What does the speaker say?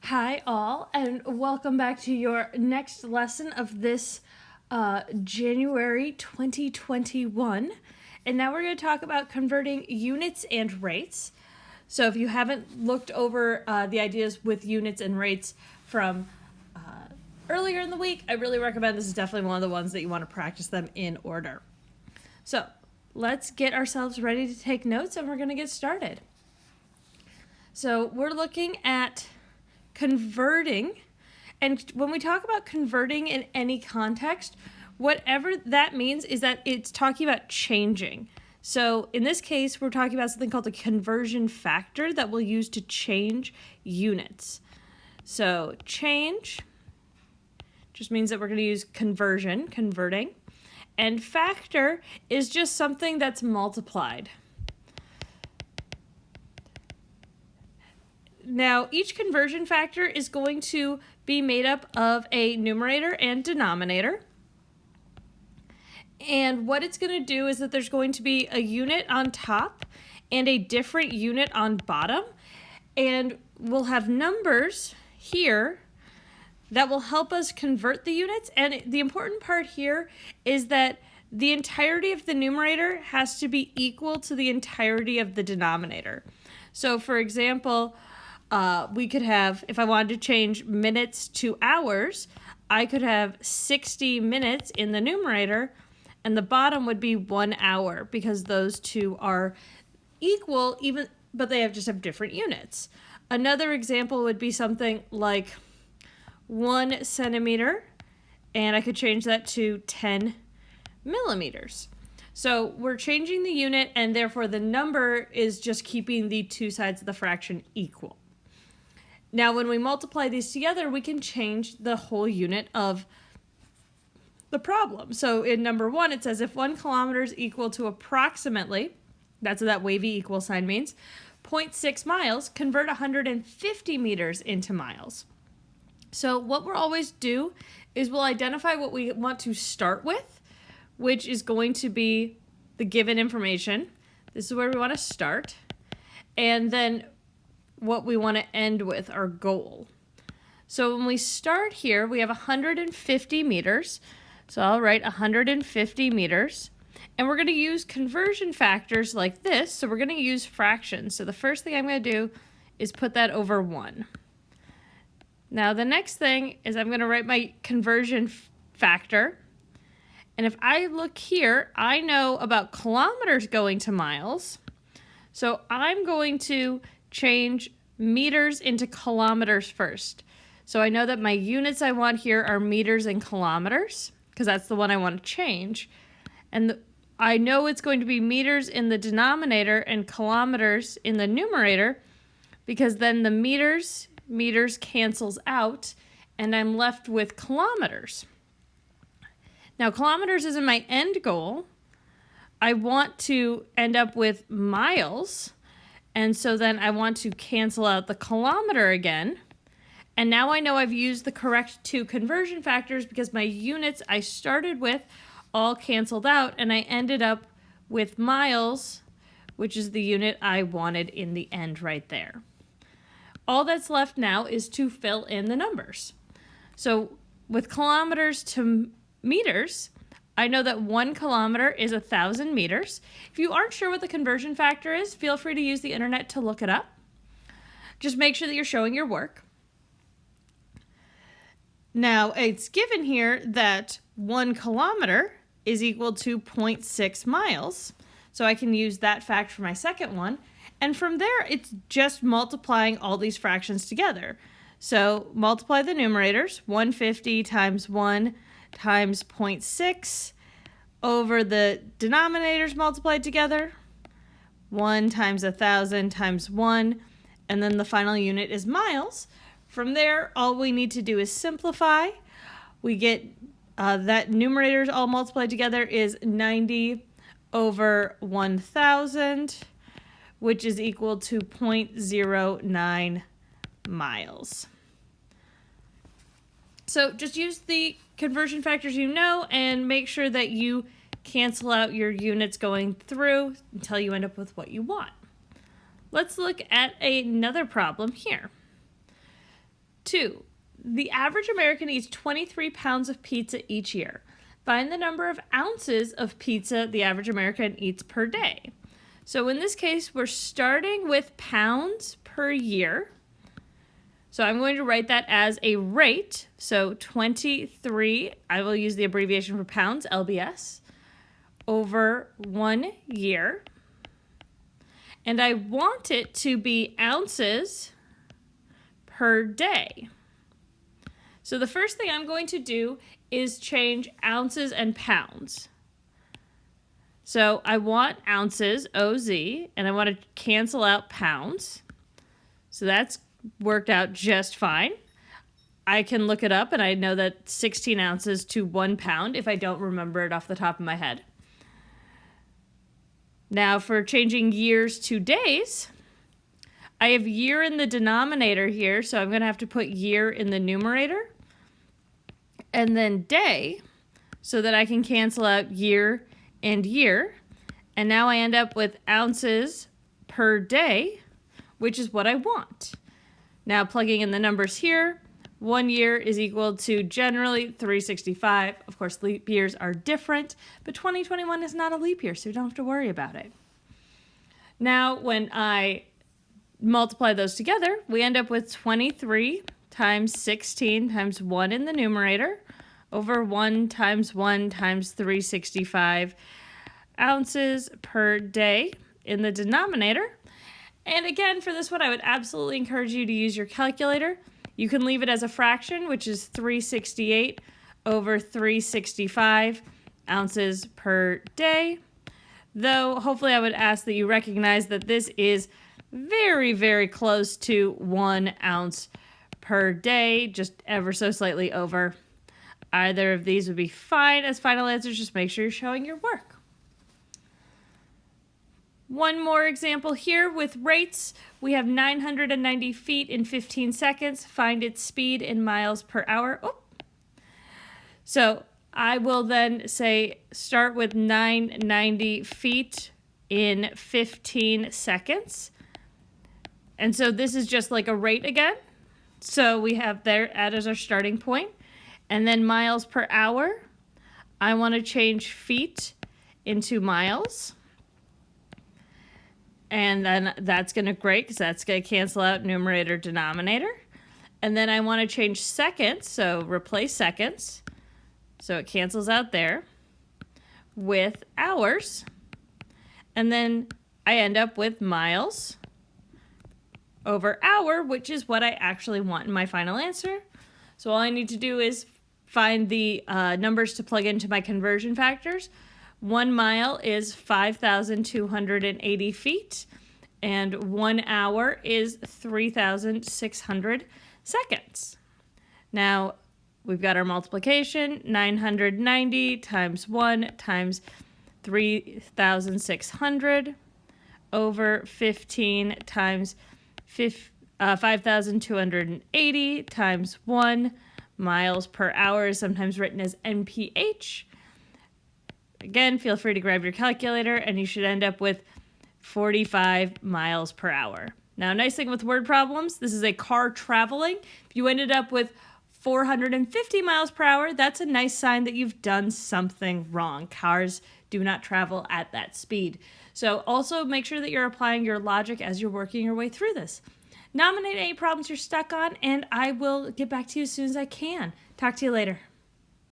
Hi, all, and welcome back to your next lesson of this January 2021. And now we're going to talk about converting units and rates. So if you haven't looked over the ideas with units and rates from earlier in the week, I really recommend this is definitely one of the ones that you want to practice them in order. So let's get ourselves ready to take notes and we're going to get started. So we're looking at converting, and when we talk about converting in any context, whatever that means is that it's talking about changing. So in this case, we're talking about something called a conversion factor that we'll use to change units. So change just means that we're going to use converting, and factor is just something that's multiplied. Now, each conversion factor is going to be made up of a numerator and denominator. And what it's going to do is that there's going to be a unit on top and a different unit on bottom. And we'll have numbers here that will help us convert the units. And the important part here is that the entirety of the numerator has to be equal to the entirety of the denominator. So, for example, we could have, if I wanted to change minutes to hours, I could have 60 minutes in the numerator, and the bottom would be 1 hour because those two are equal, but they just have different units. Another example would be something like 1 centimeter, and I could change that to 10 millimeters. So we're changing the unit, and therefore the number is just keeping the two sides of the fraction equal. Now, when we multiply these together, we can change the whole unit of the problem. So in number 1, it says if 1 kilometer is equal to approximately, that's what that wavy equal sign means, 0.6 miles, convert 150 meters into miles. So what we'll always do is we'll identify what we want to start with, which is going to be the given information. This is where we want to start. And then what we want to end with, our goal. So when we start here, we have 150 meters. So I'll write 150 meters. And we're going to use conversion factors like this. So we're going to use fractions. So the first thing I'm going to do is put that over 1. Now the next thing is I'm going to write my conversion factor. And if I look here, I know about kilometers going to miles. So I'm going to change meters into kilometers first. So I know that my units I want here are meters and kilometers, because that's the one I want to change. And I know it's going to be meters in the denominator and kilometers in the numerator, because then the meters cancels out, and I'm left with kilometers. Now, kilometers isn't my end goal. I want to end up with miles. And so then I want to cancel out the kilometer again. And now I know I've used the correct 2 conversion factors because my units I started with all canceled out, and I ended up with miles, which is the unit I wanted in the end right there. All that's left now is to fill in the numbers. So with kilometers to meters, I know that 1 kilometer is 1,000 meters. If you aren't sure what the conversion factor is, feel free to use the internet to look it up. Just make sure that you're showing your work. Now, it's given here that 1 kilometer is equal to 0.6 miles. So I can use that fact for my second one. And from there, it's just multiplying all these fractions together. So multiply the numerators, 150 times 1 times 0.6 over the denominators multiplied together, 1 times 1,000 times 1, and then the final unit is miles. From there, all we need to do is simplify. We get that numerators all multiplied together is 90 over 1,000, which is equal to 0.09 miles. So just use the conversion factors you know and make sure that you cancel out your units going through until you end up with what you want. Let's look at another problem here. 2. The average American eats 23 pounds of pizza each year. Find the number of ounces of pizza the average American eats per day. So in this case, we're starting with pounds per year. So I'm going to write that as a rate. So 23, I will use the abbreviation for pounds, LBS, over 1 year. And I want it to be ounces per day. So the first thing I'm going to do is change ounces and pounds. So I want ounces, OZ, and I want to cancel out pounds. So that's worked out just fine. I can look it up and I know that 16 ounces to 1 pound if I don't remember it off the top of my head. Now for changing years to days, I have year in the denominator here, so I'm going to have to put year in the numerator. And then day, so that I can cancel out year and year. And now I end up with ounces per day, which is what I want. Now plugging in the numbers here, 1 year is equal to generally 365. Of course, leap years are different, but 2021 is not a leap year, so you don't have to worry about it. Now, when I multiply those together, we end up with 23 times 16 times 1 in the numerator over 1 times 365 ounces per day in the denominator. And again, for this one, I would absolutely encourage you to use your calculator. You can leave it as a fraction, which is 368 over 365 ounces per day. Though, hopefully I would ask that you recognize that this is very, very close to 1 ounce per day, just ever so slightly over. Either of these would be fine as final answers. Just make sure you're showing your work. One more example here with rates. We have 990 feet in 15 seconds. Find its speed in miles per hour. Oh. So I will then say start with 990 feet in 15 seconds. And so this is just like a rate again. So we have that as our starting point. And then miles per hour. I want to change feet into miles. And then that's going to great because that's going to cancel out numerator, denominator. And then I want to change seconds, so replace seconds. So it cancels out there with hours. And then I end up with miles over hour, which is what I actually want in my final answer. So all I need to do is find the numbers to plug into my conversion factors. 1 mile is 5,280 feet, and 1 hour is 3,600 seconds. Now, we've got our multiplication, 990 times 1 times 3,600 over 15 times 5,280 times 1 miles per hour is sometimes written as mph. Again, feel free to grab your calculator and you should end up with 45 miles per hour. Now, nice thing with word problems, this is a car traveling. If you ended up with 450 miles per hour, that's a nice sign that you've done something wrong. Cars do not travel at that speed. So also make sure that you're applying your logic as you're working your way through this. Nominate any problems you're stuck on, and I will get back to you as soon as I can. Talk to you later.